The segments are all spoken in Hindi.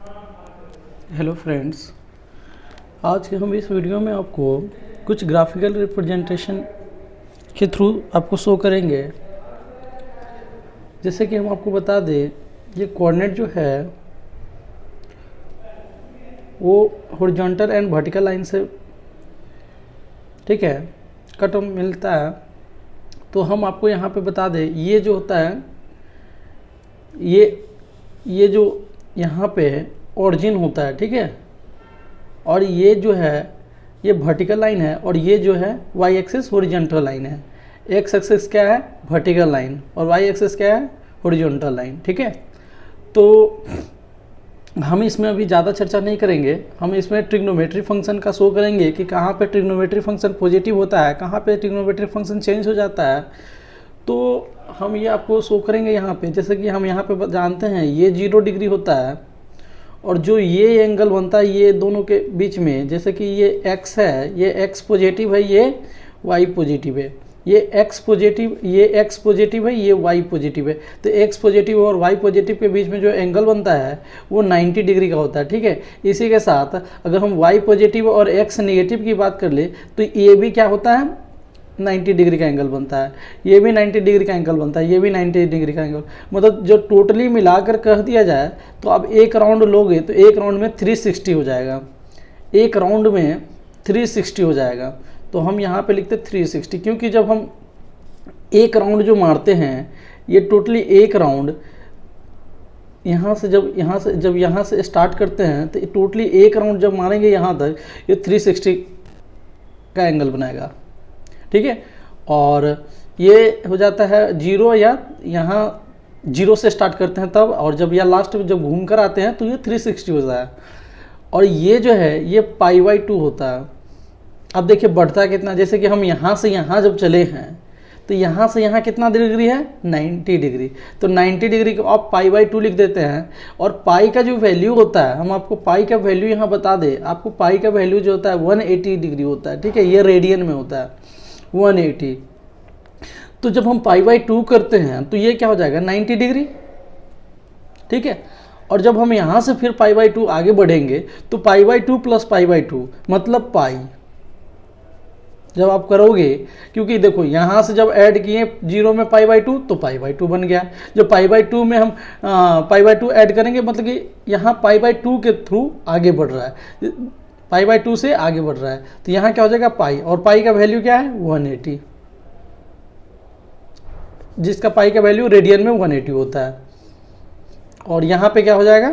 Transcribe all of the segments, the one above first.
हेलो फ्रेंड्स, आज के हम इस वीडियो में आपको कुछ ग्राफिकल रिप्रेजेंटेशन के थ्रू आपको शो करेंगे। जैसे कि हम आपको बता दें, ये कोऑर्डिनेट जो है वो हॉरिजॉन्टल एंड वर्टिकल लाइन से ठीक है कट मिलता है। तो हम आपको यहाँ पे बता दें, ये जो होता है ये जो यहाँ पे ओरिजिन होता है, ठीक है, और ये जो है ये वर्टिकल लाइन है और ये जो है वाई एक्सिस हॉरिजॉन्टल लाइन है। एक्स एक्सिस क्या है? वर्टिकल लाइन, और वाई एक्सिस क्या है? हॉरिजॉन्टल लाइन, ठीक है। तो हम इसमें अभी ज़्यादा चर्चा नहीं करेंगे, हम इसमें ट्रिग्नोमेट्री फंक्शन का शो करेंगे कि कहाँ पे ट्रिग्नोमेट्री फंक्शन पॉजिटिव होता है, कहाँ पे ट्रिग्नोमेट्री फंक्शन चेंज हो जाता है। तो हम ये आपको शो करेंगे यहाँ पे। जैसे कि हम यहाँ पे जानते हैं ये 0 डिग्री होता है, और जो ये एंगल बनता है ये दोनों के बीच में, जैसे कि ये x है, ये x पॉजिटिव है, ये y पॉजिटिव है, ये x पॉजिटिव, ये x पॉजिटिव है, ये y पॉजिटिव है। तो x पॉजिटिव और y पॉजिटिव के बीच में जो एंगल बनता है वो 90 डिग्री का होता है, ठीक है। इसी के साथ अगर हम y पॉजिटिव और x नेगेटिव की बात कर ले तो ये भी क्या होता है? 90 डिग्री का एंगल बनता है, ये भी 90 डिग्री का एंगल बनता है, ये भी 90 डिग्री का एंगल। मतलब जो टोटली मिलाकर कह दिया जाए तो अब एक राउंड लोगे तो एक राउंड में 360 हो जाएगा, एक राउंड में 360 हो जाएगा। तो हम यहाँ पे लिखते 360, क्योंकि जब हम एक राउंड जो मारते हैं ये टोटली एक राउंड यहाँ से स्टार्ट करते हैं तो टोटली एक राउंड जब मारेंगे यहाँ तक ये 360 का एंगल बनाएगा, ठीक है। और ये हो जाता है 0, या यहाँ 0 से स्टार्ट करते हैं तब, और जब या लास्ट में जब घूम कर आते हैं तो ये 360 होता है। और ये जो है ये π/2 होता है। अब देखिए बढ़ता है कितना, जैसे कि हम यहाँ से यहाँ जब चले हैं तो यहाँ से यहाँ कितना डिग्री है? 90 डिग्री। तो 90 डिग्री को आप π/2 लिख देते हैं। और पाई का जो वैल्यू होता है, हम आपको पाई का वैल्यू यहाँ बता दें, आपको पाई का वैल्यू जो होता है 180 डिग्री होता है, ठीक है। ये रेडियन में होता है 180। तो जब हम π/2 करते हैं तो ये क्या हो जाएगा? 90 डिग्री, ठीक है। और जब हम यहाँ से फिर π/2 आगे बढ़ेंगे तो π/2 प्लस π/2 मतलब पाई जब आप करोगे, क्योंकि देखो यहाँ से जब ऐड किए 0 में π/2 तो π/2 बन गया। जब π/2 में हम π/2 ऐड करेंगे मतलब कि यहाँ π/2 के थ्रू आगे बढ़ रहा है, π/2 से आगे बढ़ रहा है, तो यहाँ क्या हो जाएगा? पाई, और पाई का वैल्यू क्या है? 180, जिसका पाई का वैल्यू रेडियन में 180 होता है। और यहाँ पे क्या हो जाएगा?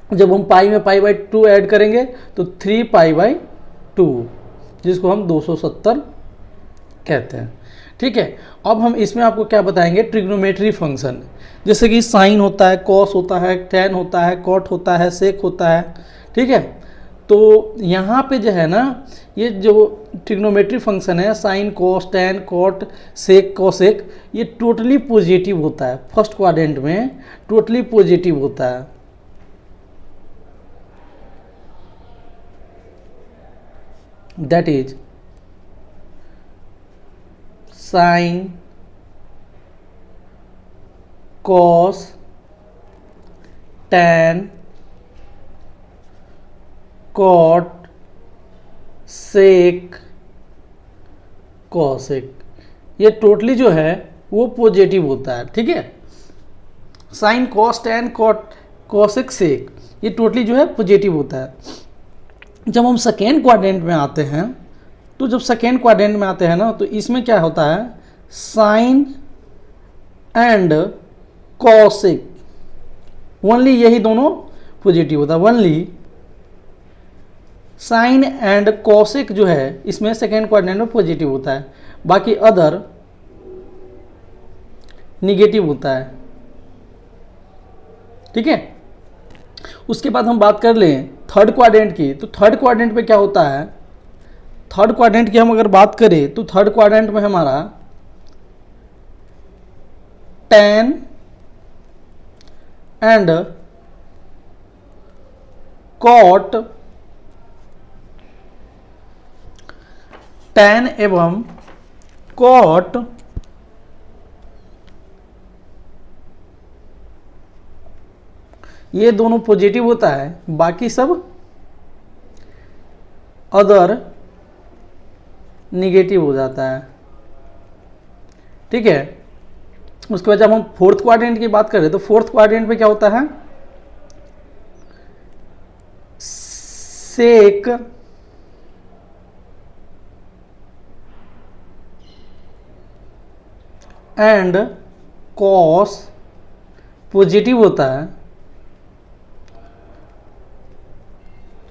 जब हम पाई में π/2 ऐड करेंगे तो 3π/2, जिसको हम 270 कहते हैं, ठीक है। अब हम इसमें आपको क्या बताएंगे? ट्रिग्नोमेट्री फंक्शन, जैसे कि साइन होता है, कॉस होता है, टैन होता है, कॉट होता है, सेक होता है, ठीक है। तो यहाँ पे जो है ना, ये जो ट्रिग्नोमेट्री फंक्शन है, sine, cos, tan, cot, sec, cosec, ये टोटली पॉजिटिव होता है। फर्स्ट क्वाड्रेंट में टोटली पॉजिटिव होता है। That is sine, cos, tan, cot, sec, cosec, ये टोटली जो है वो पॉजिटिव होता है, ठीक है। Sine, cos, tan, cot, cosec, sec, ये टोटली जो है पॉजिटिव होता है। जब हम सेकेंड क्वाड्रेंट में आते हैं तो जब सेकेंड क्वाड्रेंट में आते हैं ना तो इसमें क्या होता है? साइन एंड कॉसेक, ओनली यही दोनों पॉजिटिव होता है। ओनली साइन एंड कॉसेक जो है इसमें सेकेंड क्वाड्रेंट में पॉजिटिव होता है, बाकी अदर निगेटिव होता है, ठीक है। उसके बाद हम बात कर लें थर्ड क्वाड्रेंट की, तो थर्ड क्वाड्रेंट में क्या होता है? थर्ड क्वाड्रेंट की हम अगर बात करें तो थर्ड क्वाड्रेंट में हमारा टैन एंड कॉट, टैन एवं कॉट ये दोनों पॉजिटिव होता है, बाकी सब अदर निगेटिव हो जाता है। ठीक है, उसके बाद जब हम फोर्थ क्वाड्रेंट की बात करें तो फोर्थ क्वाड्रेंट में क्या होता है, सेक एंड कॉस पॉजिटिव होता है,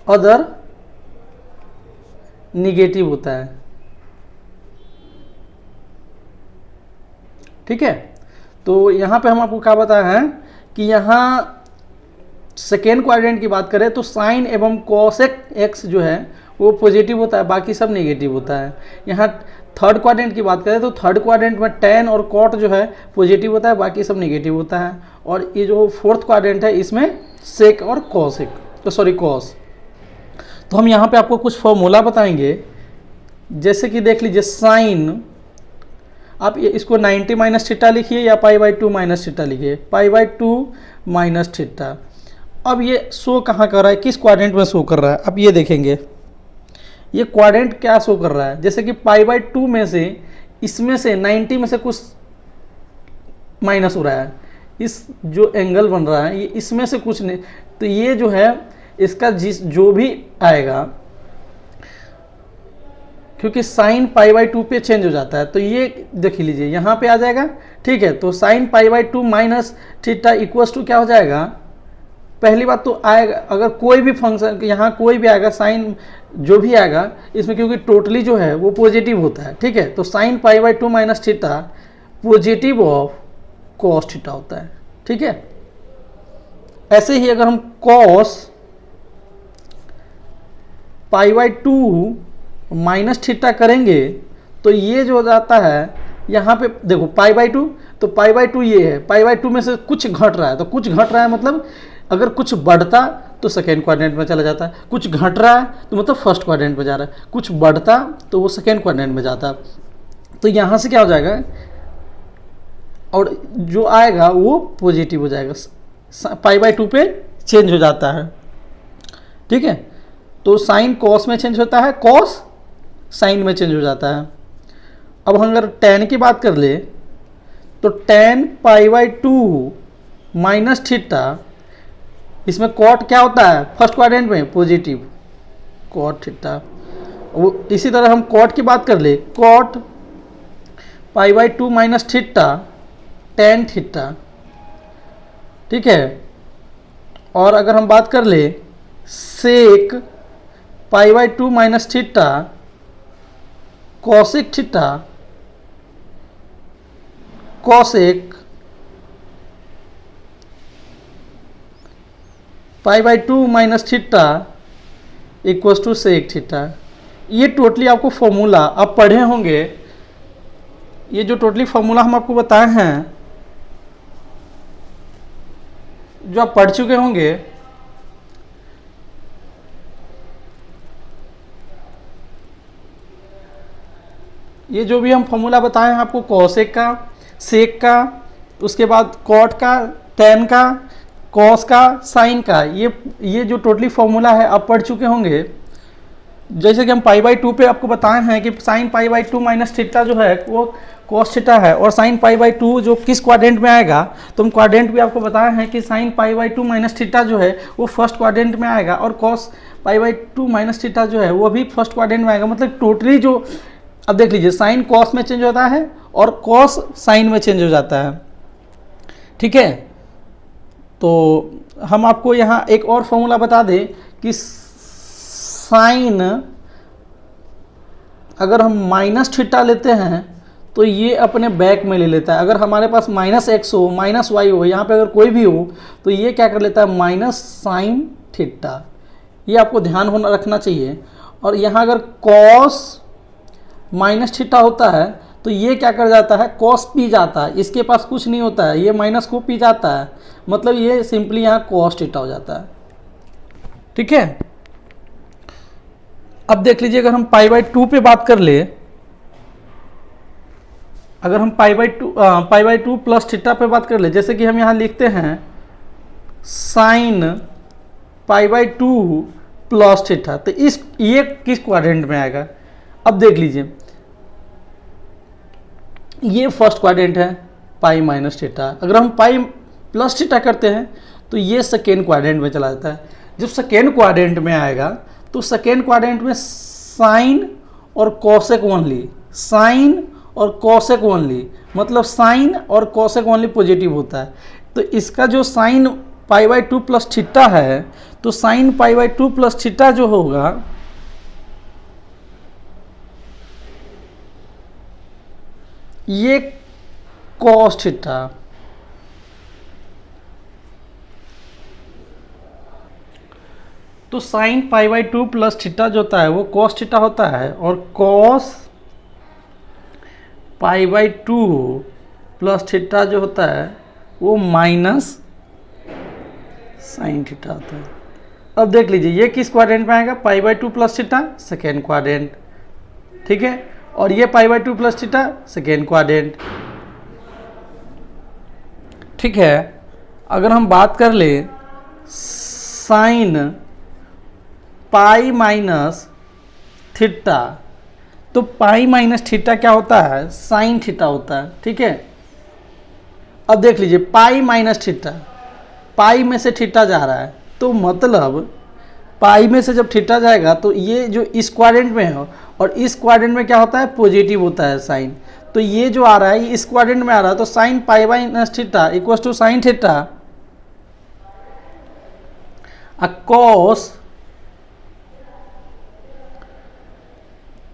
अदर निगेटिव होता है। ठीक है, तो यहां पे हम आपको क्या बताया है कि यहां सेकेंड क्वाड्रेंट की बात करें तो साइन एवं कॉसेक एक्स जो है वो पॉजिटिव होता है, बाकी सब नेगेटिव होता है। यहाँ थर्ड क्वाड्रेंट की बात करें तो थर्ड क्वाड्रेंट में टेन और कॉट जो है पॉजिटिव होता है, बाकी सब नेगेटिव होता है। और ये जो फोर्थ क्वाड्रेंट है इसमें सेक और कॉसेक, तो सॉरी कॉस। तो हम यहाँ पे आपको कुछ फॉर्मूला बताएंगे, जैसे कि देख लीजिए साइन, आप इसको 90 माइनस थीटा लिखिए या π/2 माइनस थीटा लिखिए, π/2 माइनस थीटा। अब ये शो कहाँ कर रहा है, किस क्वाड्रेंट में शो कर रहा है, अब ये देखेंगे ये क्वाड्रेंट क्या शो कर रहा है। जैसे कि π/2 में से इसमें से 90 में से कुछ माइनस हो रहा है, इस जो एंगल बन रहा है ये इसमें से कुछ नहीं, तो ये जो है इसका जो भी आएगा, क्योंकि साइन π/2 पे चेंज हो जाता है, तो ये देख लीजिए यहाँ पे आ जाएगा। ठीक है, तो sine π/2 minus theta equals to क्या हो जाएगा, पहली बात तो आएगा, अगर कोई भी फंक्शन यहाँ कोई भी आएगा, साइन जो भी आएगा इसमें, क्योंकि टोटली जो है वो पॉजिटिव होता है। ठीक है, तो sine π/2 minus theta positive of cos theta होता है। ठीक है, ऐसे ही अगर हम कॉस π/2 माइनस थीटा करेंगे तो ये जो हो जाता है, यहाँ पे देखो π/2, तो π/2 ये है, π/2 में से कुछ घट रहा है, तो कुछ घट रहा है मतलब अगर कुछ बढ़ता तो सेकेंड क्वाड्रेंट में चला जाता है, कुछ घट रहा है तो मतलब फर्स्ट क्वाड्रेंट में जा रहा है, कुछ बढ़ता तो वो सेकेंड क्वाड्रेंट में जाता। तो यहाँ से क्या हो जाएगा, और जो आएगा वो पॉजिटिव हो जाएगा, π/2 पे चेंज हो जाता है। ठीक है, तो साइन कॉस में चेंज होता है, कॉस साइन में चेंज हो जाता है। अब हम अगर टेन की बात कर ले तो टेन π/2 माइनस थीटा, इसमें कॉट क्या होता है फर्स्ट क्वाड्रेंट में पॉजिटिव, कॉट थीटा। वो इसी तरह हम कॉट की बात कर ले, cot π/2 minus theta tan theta. ठीक है, और अगर हम बात कर ले sec π/2 minus theta cosec theta, cosec π/2 minus theta equals to sec theta. ये टोटली आपको फॉर्मूला आप पढ़े होंगे, ये जो टोटली फॉर्मूला हम आपको बताए हैं, जो आप पढ़ चुके होंगे, ये जो भी हम फॉर्मूला बताए हैं आपको, कॉसेक का, सेक का, उसके बाद कॉट का, टेन का, कॉस का, साइन का, ये जो टोटली फॉर्मूला है आप पढ़ चुके होंगे। जैसे कि हम π/2 पे आपको बताए हैं कि साइन π/2 माइनस थीटा जो है वो कॉस थीटा है, और साइन π/2 जो किस क्वाड्रेंट में आएगा, तो हम क्वाड्रेंट भी आपको बताए हैं कि साइन π/2 माइनस थीटा जो है वो फर्स्ट क्वाड्रेंट में आएगा, और कॉस π/2 माइनस थीटा जो है वो भी फर्स्ट क्वाड्रेंट में आएगा। मतलब टोटली जो, अब देख लीजिए साइन कॉस में चेंज होता है और कॉस साइन में चेंज हो जाता है। ठीक है, तो हम आपको यहाँ एक और फॉर्मूला बता दें कि साइन अगर हम माइनस थीटा लेते हैं तो ये अपने बैक में ले लेता है। अगर हमारे पास माइनस एक्स हो, माइनस वाई हो, यहाँ पे अगर कोई भी हो तो ये क्या कर लेता है, माइनस साइन थीटा। ये आपको ध्यान होना रखना चाहिए। और यहाँ अगर कॉस माइनस थीटा होता है तो ये क्या कर जाता है, कॉस पी जाता है, इसके पास कुछ नहीं होता है, ये माइनस को पी जाता है, मतलब ये सिंपली यहाँ कॉस थीटा हो जाता है। ठीक है, अब देख लीजिए अगर हम π/2 पे बात कर ले, अगर हम π/2 प्लस थीटा पे बात कर ले, जैसे कि हम यहाँ लिखते हैं sign pi by two plus theta. तो इस ये किस क्वाड्रेंट में आएगा? अब देख लीजिए, ये फर्स्ट क्वाड्रेंट है पाई माइनस थीटा। अगर हम पाई प्लस थीटा करते हैं तो ये सेकेंड क्वाड्रेंट में चला जाता है। जब सेकेंड क्वाड्रेंट में आएगा तो सेकेंड क्वाड्रेंट में साइन और कोसेक ओनली, साइन और कोसेक ओनली, मतलब साइन और कोसेक ओनली पॉजिटिव होता है। तो इसका जो sign pi by two plus theta है, तो sine pi by two plus theta जो होगा ये कॉस थीटा, तो sine pi by two plus theta जो होता है वो कॉस थीटा होता है, और cos pi by two plus theta जो होता है वो माइनस साइन थीटा होता है। अब देख लीजिए ये किस क्वाड्रेंट में आएगा? Pi by two plus theta second quadrant, ठीक है। और ये pi by two plus theta second quadrant, ठीक है। अगर हम बात कर ले साइन पाई माइनस थीटा, तो पाई माइनस थीटा क्या होता है? साइन थीटा होता है, ठीक है। अब देख लीजिए पाई माइनस थीटा, पाई में से थीटा जा रहा है, तो मतलब पाई में से जब थीटा जाएगा तो ये जो इस क्वाड्रेंट में है और इस क्वाड्रेंट में क्या होता है? पॉजिटिव होता है साइन। तो ये जो आ रहा है इस क्वाड्रेंट में आ रहा है, तो sine pi minus theta equal to sine theta cos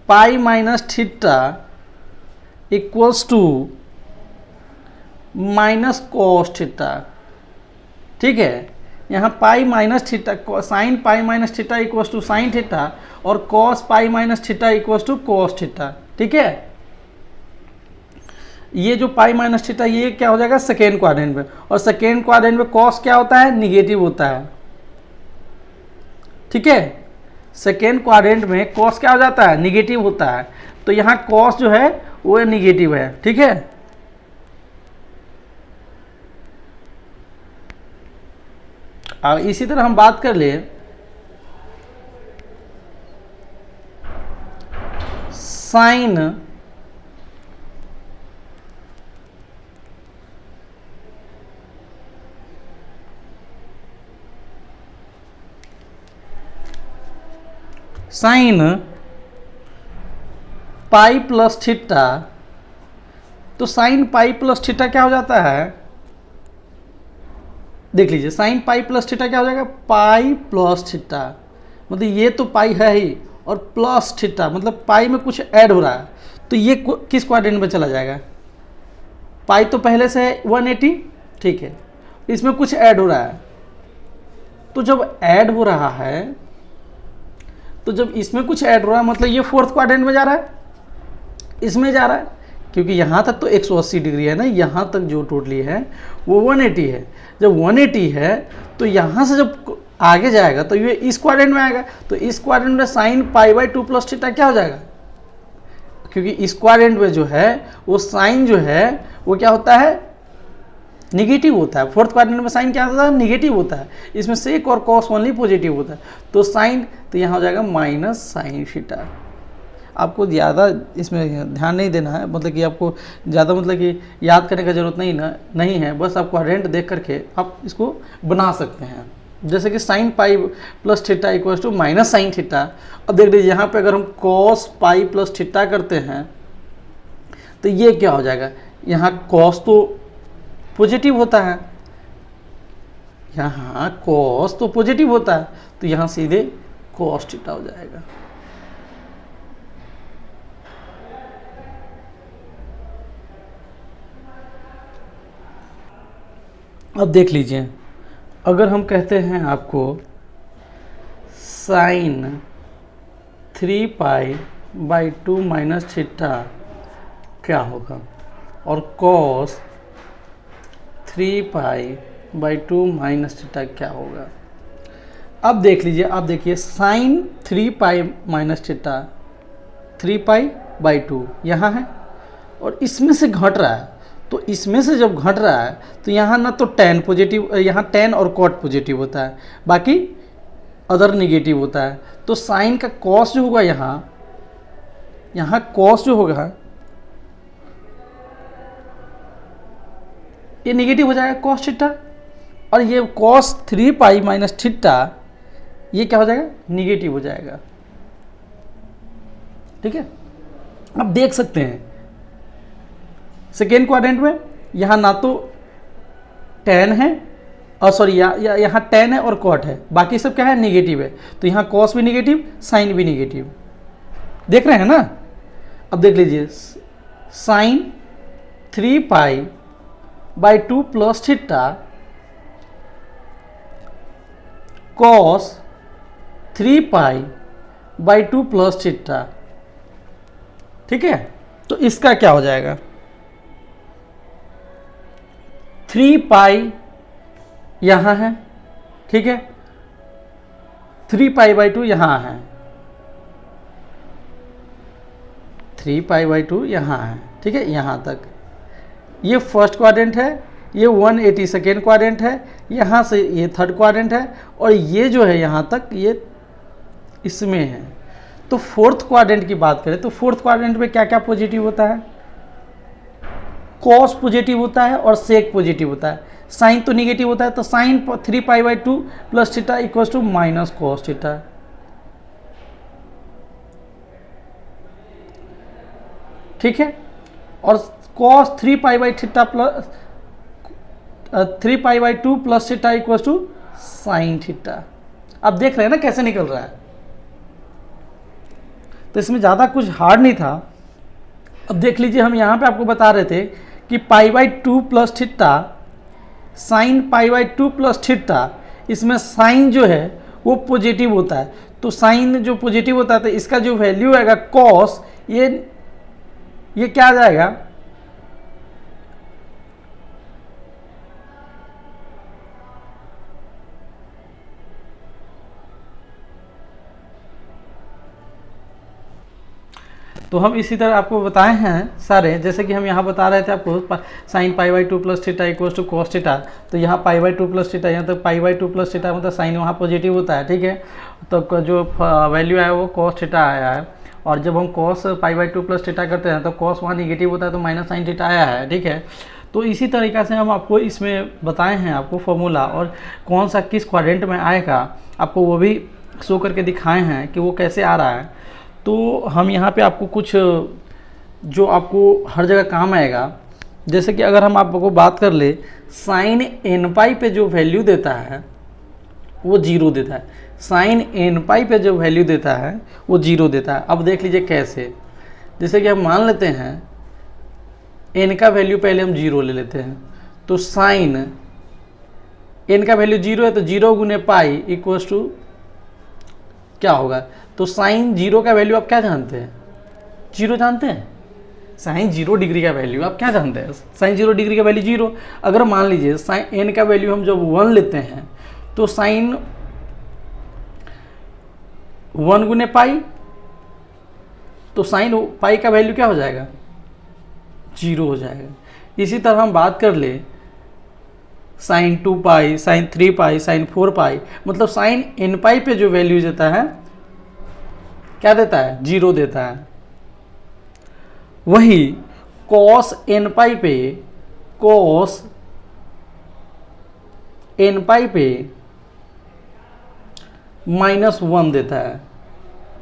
pi minus theta equals to minus cos theta, ठीक है। यहाँ pi minus theta, sine pi minus theta equals to sine theta, और cos pi minus theta equals to cos theta, ठीक है। ये जो पाई माइनस थीटा ये क्या हो जाएगा? सेकेंड क्वाड्रेंट में, और सेकेंड क्वाड्रेंट में कॉस क्या होता है? निगेटिव होता है, ठीक है। सेकेंड क्वाड्रेंट में कॉस क्या हो जाता है? निगेटिव होता है। तो यहाँ कॉस जो है वो निगेटिव है, ठीक है। अब इसी तरह हम बात कर ले sine sine pi plus theta, तो साइन पाई प्लस थीटा क्या हो जाता है? देख लीजिए साइन पाई प्लस थीटा क्या हो जाएगा? पाई प्लस थीटा, मतलब ये तो पाई है ही, और प्लस थीटा मतलब पाई में कुछ ऐड हो रहा है, तो ये किस क्वाड्रेंट में चला जाएगा? पाई तो पहले से है 180, ठीक है, इसमें कुछ ऐड हो रहा है, तो जब ऐड हो रहा है, तो जब इसमें कुछ ऐड हो रहा है मतलब ये फोर्थ क्वाड्रेंट में जा रहा है, इसमें जा रहा है, क्योंकि यहाँ तक तो 180 डिग्री है ना, यहाँ तक जो टोटली है वो 180 है। जब 180 है तो यहाँ से जब आगे जाएगा तो ये इस क्वाड्रेंट में आएगा, तो इस क्वाड्रेंट में sign pi by two plus theta क्या हो जाएगा? क्योंकि इस क्वाड्रेंट में जो है वो साइन जो है वो क्या होता है? निगेटिव होता है। फोर्थ क्वाड्रेंट में साइन क्या होता है? निगेटिव होता है। इसमें सेक और कॉस ओनली पॉजिटिव होता है, तो साइन तो यहाँ हो जाएगा माइनस साइन थीटा। आपको ज़्यादा इसमें ध्यान नहीं देना है, मतलब कि आपको ज़्यादा मतलब कि याद करने का ज़रूरत नहीं है, बस आप क्वाड्रेंट देख करके आप इसको बना सकते हैं। जैसे कि sine pi plus theta equals to minus sine theta. अब देख लीजिए यहाँ पे अगर हम कॉस पाई प्लस थीटा करते हैं तो ये क्या हो जाएगा? यहाँ कॉस तो पॉजिटिव होता है, यहाँ कॉस तो पॉजिटिव होता है, तो यहाँ सीधे कॉस थीटा हो जाएगा। अब देख लीजिए अगर हम कहते हैं आपको sine 3 pi by 2 minus theta क्या होगा, और cos 3 pi by 2 minus theta क्या होगा। अब देख लीजिए, आप देखिए sine 3 pi minus theta 3 pi by 2 यहाँ है और इसमें से घट रहा है, तो इसमें से जब घट रहा है तो यहाँ ना तो tan पॉजिटिव, यहाँ tan और cot पॉजिटिव होता है, बाकी अदर निगेटिव होता है। तो साइन का कॉस जो होगा यहाँ कॉस जो होगा ये निगेटिव हो जाएगा cos थीटा, और ये cos 3 पाई माइनस थीटा ये क्या हो जाएगा, निगेटिव हो जाएगा। ठीक है, अब देख सकते हैं सेकेंड क्वाड्रेंट में यहाँ ना तो tan है और सॉरी यहाँ tan है और cot है, बाकी सब क्या है, निगेटिव है। तो यहाँ cos भी निगेटिव, साइन भी निगेटिव, देख रहे हैं ना। अब देख लीजिए sine 3 pi by 2 plus theta cos 3 pi by 2 plus theta. ठीक है, तो इसका क्या हो जाएगा, 3 पाई यहाँ है, ठीक है, 3 पाई बाई 2 यहाँ है, 3 पाई बाई 2 यहाँ है। ठीक है, यहाँ तक ये फर्स्ट क्वाड्रेंट है, ये 180 सेकेंड क्वाड्रेंट है, यहाँ से ये थर्ड क्वाड्रेंट है, और ये जो है यहाँ तक ये इसमें है। तो फोर्थ क्वाड्रेंट की बात करें तो फोर्थ क्वाड्रेंट में क्या क्या पॉजिटिव होता है, कॉस पॉजिटिव होता है और सेक पॉजिटिव होता है, साइन तो निगेटिव होता है। तो sine 3 pi by 2 plus theta equals to minus cos theta. ठीक है, और cos 3 pi by theta plus 3 pi by 2 plus theta equals to sine theta. अब देख रहे हैं ना कैसे निकल रहा है, तो इसमें ज़्यादा कुछ हार्ड नहीं था। अब देख लीजिए हम यहाँ पे आपको बता रहे थे कि पाई by 2 plus theta sine pi by 2 plus theta, इसमें साइन जो है वो पॉजिटिव होता है। तो साइन जो पॉजिटिव होता है तो इसका जो वैल्यू आएगा कॉस, ये क्या आ जाएगा, तो हम इसी तरह आपको बताए हैं सारे, जैसे कि हम यहाँ बता रहे थे आपको sine pi by 2 plus theta equals to cos theta. तो यहाँ पाई बाई 2 प्लस थीटा, यहाँ तक पाई बाई 2 प्लस थीटा मतलब साइन वहाँ पॉजिटिव होता है। ठीक है, तो जो वैल्यू आया वो कॉस थीटा आया है, और जब हम cos pi by 2 plus theta करते हैं तो कॉस वहाँ निगेटिव होता है, तो माइनस साइन थीटा आया है। ठीक है, तो इसी तरीक़ा से हम आपको इसमें बताए हैं आपको फॉर्मूला, और कौन सा किस क्वाड्रेंट में आएगा आपको वो भी शो करके दिखाए हैं कि वो कैसे आ रहा है। तो हम यहाँ पे आपको कुछ जो आपको हर जगह काम आएगा, जैसे कि अगर हम आपको बात कर ले, साइन एन पाई पे जो वैल्यू देता है वो जीरो देता है, साइन एन पाई पे जो वैल्यू देता है वो जीरो देता है। अब देख लीजिए कैसे, जैसे कि हम मान लेते हैं एन का वैल्यू पहले हम जीरो ले लेते हैं, तो साइन एन का वैल्यू जीरो है तो जीरो गुने पाई इक्वल्स टू क्या होगा, तो साइन जीरो का वैल्यू आप क्या जानते हैं, जीरो जानते हैं, साइन 0 डिग्री का वैल्यू आप क्या जानते हैं, साइन 0 डिग्री का वैल्यू जीरो। अगर मान लीजिए साइन एन का वैल्यू हम जब 1 लेते हैं तो साइन 1 गुने पाई, तो साइन पाई का वैल्यू क्या हो जाएगा, 0 हो जाएगा। इसी तरह हम बात कर ले साइन 2 पाई, साइन 3 पाई, साइन 4 पाई, मतलब साइन एन पाई पे जो वैल्यू देता है क्या देता है, 0 देता है। वही कॉस एन पाई पे, कॉस एन पाई पे -1 देता है।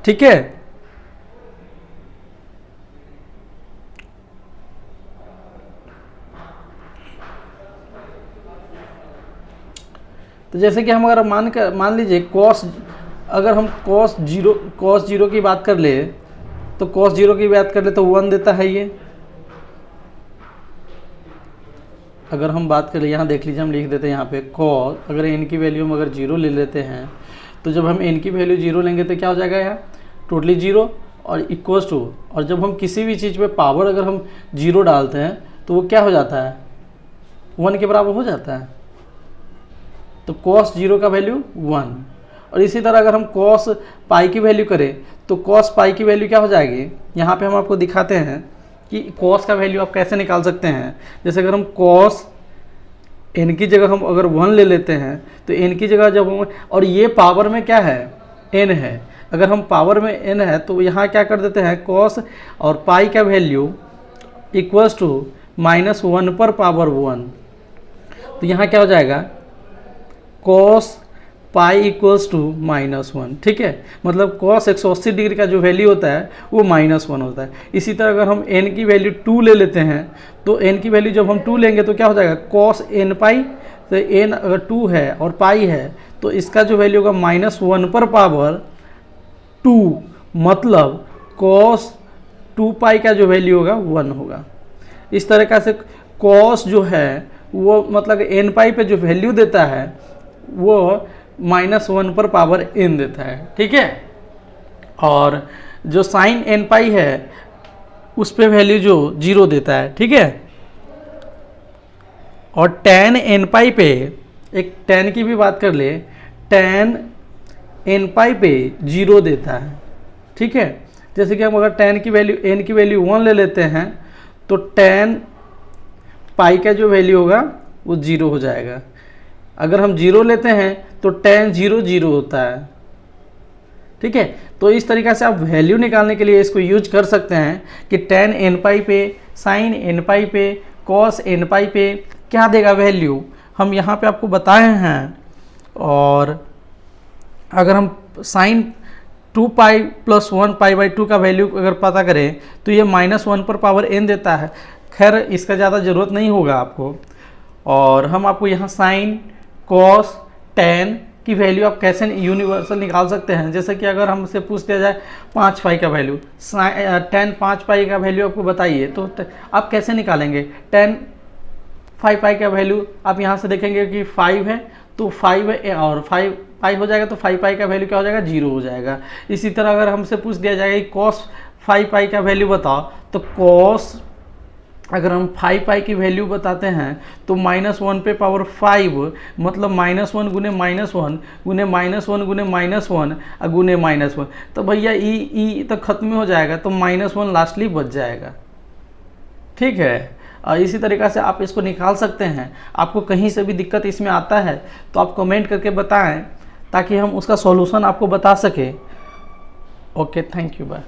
ठीक है, तो जैसे कि हम अगर मान लीजिए कॉस, अगर हम कॉस जीरो की बात कर ले, तो कॉस 0 की बात कर ले तो 1 देता है ये। अगर हम बात करें, यहाँ देख लीजिए हम लिख देते हैं यहाँ पे कॉस, अगर एन की वैल्यू हम अगर 0 ले लेते हैं तो जब हम एन की वैल्यू 0 लेंगे तो क्या हो जाएगा यहाँ टोटली 0 और इक्वल्स टू, और जब हम किसी भी चीज़ पे पावर अगर हम 0 डालते हैं तो वो क्या हो जाता है, 1 के बराबर हो जाता है। तो कॉस 0 का वैल्यू 1, और इसी तरह अगर हम कॉस पाई की वैल्यू करें तो कॉस पाई की वैल्यू क्या हो जाएगी, यहाँ पे हम आपको दिखाते हैं कि कॉस का वैल्यू आप कैसे निकाल सकते हैं। जैसे अगर हम कॉस एन की जगह हम अगर 1 ले लेते हैं तो एन की जगह जब हम, और ये पावर में क्या है, एन है, अगर हम पावर में एन है तो यहाँ क्या कर देते हैं, कॉस और पाई का वैल्यू इक्वल्स टू -1 पर पावर 1। तो यहाँ क्या हो जाएगा, कॉस पाई इक्वल्स टू -1, ठीक है। मतलब कॉस 180 डिग्री का जो वैल्यू होता है वो -1 होता है। इसी तरह अगर हम n की वैल्यू 2 ले लेते हैं तो n की वैल्यू जब हम 2 लेंगे तो क्या हो जाएगा, कॉस n पाई, तो n अगर 2 है और पाई है तो इसका जो वैल्यू होगा -1 पर पावर 2, मतलब कॉस 2 पाई का जो वैल्यू होगा 1 होगा। इस तरीक़ा से कॉस जो है वो मतलब n पाई पे जो वैल्यू देता है वो -1 पर पावर n देता है, ठीक है। और जो साइन n पाई है उस पे वैल्यू जो 0 देता है, ठीक है। और tan n पाई पे, एक tan की भी बात कर ले, tan n पाई पे 0 देता है, ठीक है। जैसे कि हम अगर tan की वैल्यू n की वैल्यू 1 ले लेते हैं तो tan पाई का जो वैल्यू होगा वो 0 हो जाएगा। अगर हम 0 लेते हैं तो tan 0 0 होता है, ठीक है। तो इस तरीक़े से आप वैल्यू निकालने के लिए इसको यूज कर सकते हैं कि tan n पाई पे, साइन n पाई पे, cos n पाई पे क्या देगा वैल्यू, हम यहाँ पे आपको बताए हैं। और अगर हम sine 2 pi plus 1 pi by 2 का वैल्यू अगर पता करें तो ये -1 पर पावर n देता है। खैर इसका ज़्यादा ज़रूरत नहीं होगा आपको। और हम आपको यहाँ साइन, कॉस, tan की वैल्यू आप कैसे यूनिवर्सल निकाल सकते हैं। जैसे कि अगर हमसे पूछ दिया जाए 5 पाई का वैल्यू, tan 5 पाई का वैल्यू आपको बताइए, तो आप कैसे निकालेंगे। tan 5 पाई का वैल्यू आप यहाँ से देखेंगे कि 5 है तो 5 है और 5 पाई हो जाएगा तो 5 पाई का वैल्यू क्या हो जाएगा, 0 हो जाएगा। इसी तरह अगर हमसे पूछ दिया जाएगा कि cos 5 पाई का वैल्यू बताओ, तो cos अगर हम 5 पाई की वैल्यू बताते हैं तो -1 पे पावर 5, मतलब -1 गुने -1 गुने -1 गुने -1 और गुने -1, तो भैया ई तो खत्म हो जाएगा, तो -1 लास्टली बच जाएगा, ठीक है। और इसी तरीक़ा से आप इसको निकाल सकते हैं। आपको कहीं से भी दिक्कत इसमें आता है तो आप कमेंट करके बताएं ताकि हम उसका सॉल्यूशन आपको बता सकें। Okay, thank you, bye.